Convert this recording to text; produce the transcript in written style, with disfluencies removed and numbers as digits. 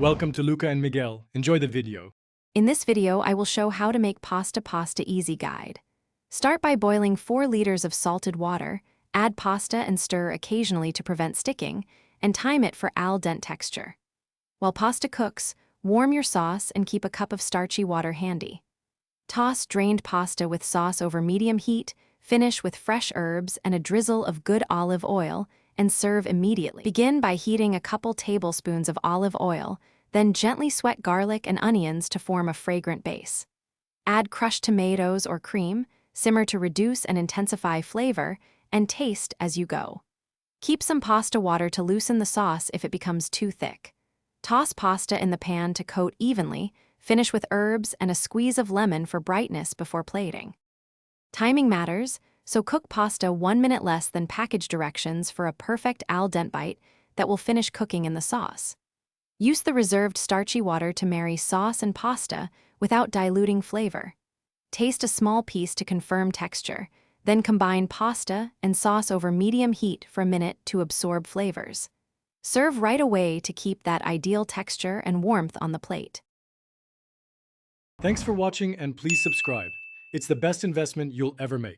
Welcome to Luca and Miguel. Enjoy the video. In this video, I will show how to make pasta easy guide. Start by boiling 4 liters of salted water, add pasta and stir occasionally to prevent sticking, and time it for al dente texture. While pasta cooks, warm your sauce and keep a cup of starchy water handy. Toss drained pasta with sauce over medium heat, finish with fresh herbs and a drizzle of good olive oil, and serve immediately. Begin by heating a couple tablespoons of olive oil, then gently sweat garlic and onions to form a fragrant base. Add crushed tomatoes or cream, simmer to reduce and intensify flavor, and taste as you go. Keep some pasta water to loosen the sauce if it becomes too thick. Toss pasta in the pan to coat evenly, finish with herbs and a squeeze of lemon for brightness before plating. Timing matters, so cook pasta 1 minute less than package directions for a perfect al dente bite that will finish cooking in the sauce. Use the reserved starchy water to marry sauce and pasta without diluting flavor. Taste a small piece to confirm texture, then combine pasta and sauce over medium heat for a minute to absorb flavors. Serve right away to keep that ideal texture and warmth on the plate. Thanks for watching and please subscribe. It's the best investment you'll ever make.